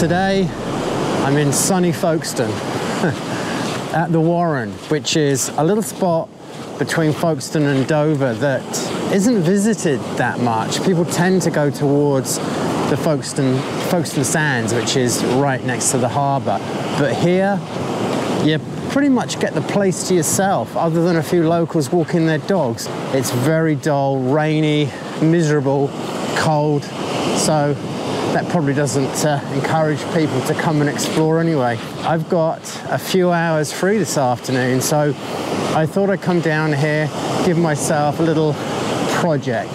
Today I'm in sunny Folkestone at the Warren, which is a little spot between Folkestone and Dover that isn't visited that much. People tend to go towards the Folkestone Sands, which is right next to the harbour. But here, you pretty much get the place to yourself, other than a few locals walking their dogs. It's very dull, rainy, miserable, cold, so that probably doesn't encourage people to come and explore anyway. I've got a few hours free this afternoon, so I thought I'd come down here, give myself a little project,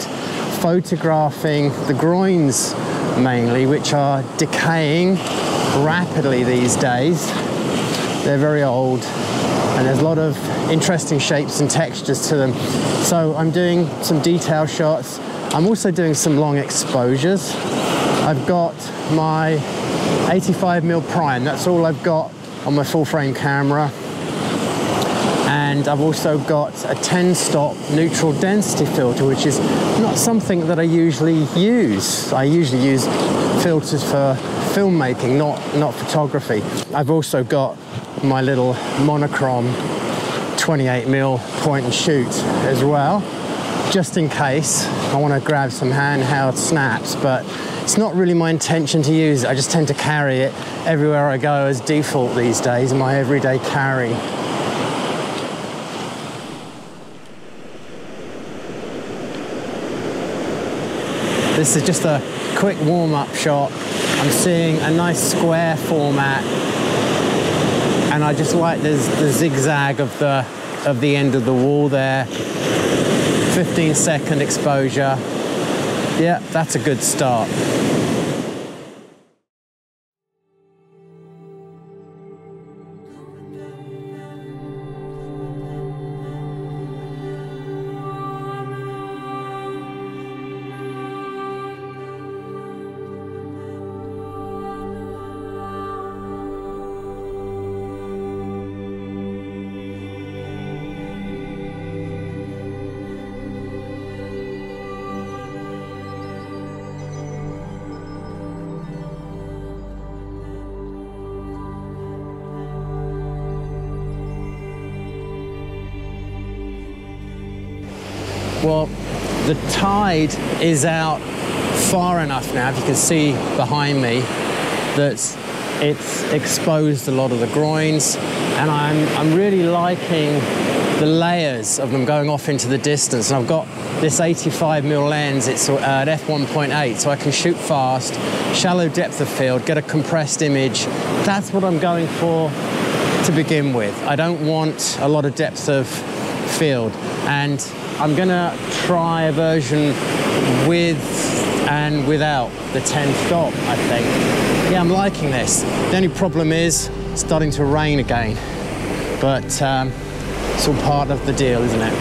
photographing the groins mainly, which are decaying rapidly these days. They're very old and there's a lot of interesting shapes and textures to them. So I'm doing some detail shots. I'm also doing some long exposures. I've got my 85mm prime, that's all I've got on my full frame camera. And I've also got a 10-stop neutral density filter, which is not something that I usually use. I usually use filters for filmmaking, not photography. I've also got my little monochrome 28mm point and shoot as well, just in case I want to grab some handheld snaps, but it's not really my intention to use it. I just tend to carry it everywhere I go as default these days, my everyday carry. This is just a quick warm-up shot. I'm seeing a nice square format, and I just like the zigzag of the end of the wall there. 15-second exposure. Yeah, that's a good start. Well, the tide is out far enough now, if you can see behind me, that it's exposed a lot of the groins, and I'm really liking the layers of them going off into the distance. And I've got this 85mm lens, it's at f1.8, so I can shoot fast, shallow depth of field, get a compressed image. That's what I'm going for to begin with. I don't want a lot of depth of field, and I'm gonna try a version with and without the 10 stop, I think. Yeah, I'm liking this. The only problem is it's starting to rain again, but it's all part of the deal, isn't it?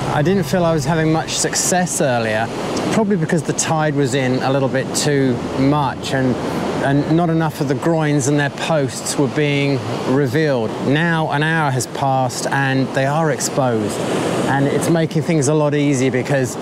I didn't feel I was having much success earlier, probably because the tide was in a little bit too much and not enough of the groins and their posts were being revealed. Now an hour has passed and they are exposed, and it's making things a lot easier, because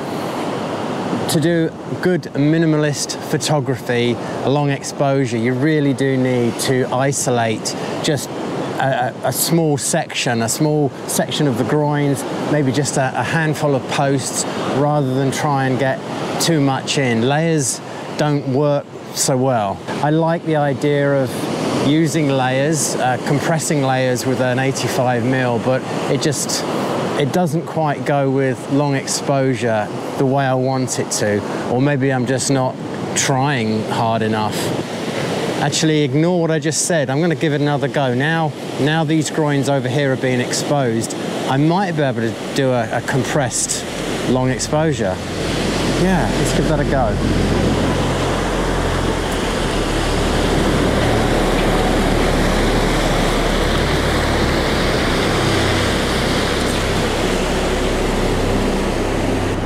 to do good minimalist photography, a long exposure, you really do need to isolate just a small section of the groins, maybe just a handful of posts, rather than try and get too much in. Layers don't work so well. I like the idea of using layers, compressing layers with an 85mm, but it doesn't quite go with long exposure the way I want it to, or maybe I'm just not trying hard enough. Actually, ignore what I just said. I'm going to give it another go. Now these groins over here are being exposed. I might be able to do a compressed long exposure. Yeah, let's give that a go.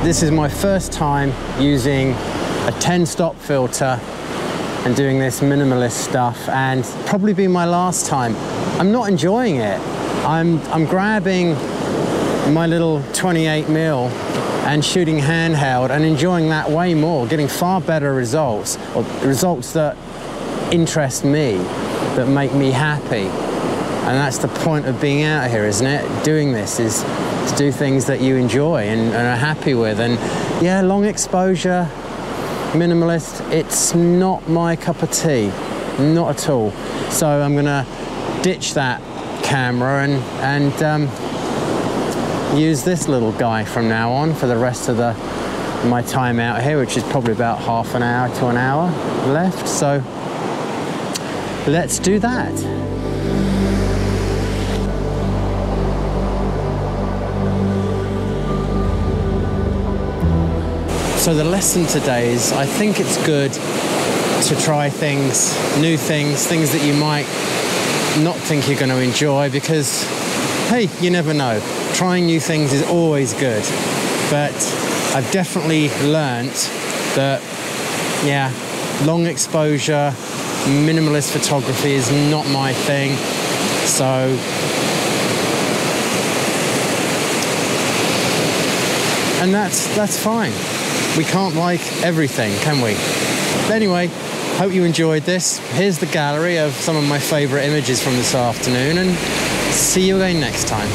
This is my first time using a 10-stop filter and doing this minimalist stuff, and probably be my last time. I'm not enjoying it. I'm grabbing my little 28mm and shooting handheld and enjoying that way more, getting far better results, or results that interest me, that make me happy. And that's the point of being out here, isn't it? Doing this is to do things that you enjoy and are happy with. And yeah, long exposure, minimalist, it's not my cup of tea, not at all. So I'm gonna ditch that camera and use this little guy from now on for the rest of my time out here, which is probably about half an hour to an hour left. So let's do that. So the lesson today is, I think it's good to try things, new things, things that you might not think you're going to enjoy, because, hey, you never know. Trying new things is always good. But I've definitely learnt that, yeah, long exposure, minimalist photography is not my thing. So and that's fine. We can't like everything, can we? But anyway, hope you enjoyed this. Here's the gallery of some of my favorite images from this afternoon, and see you again next time.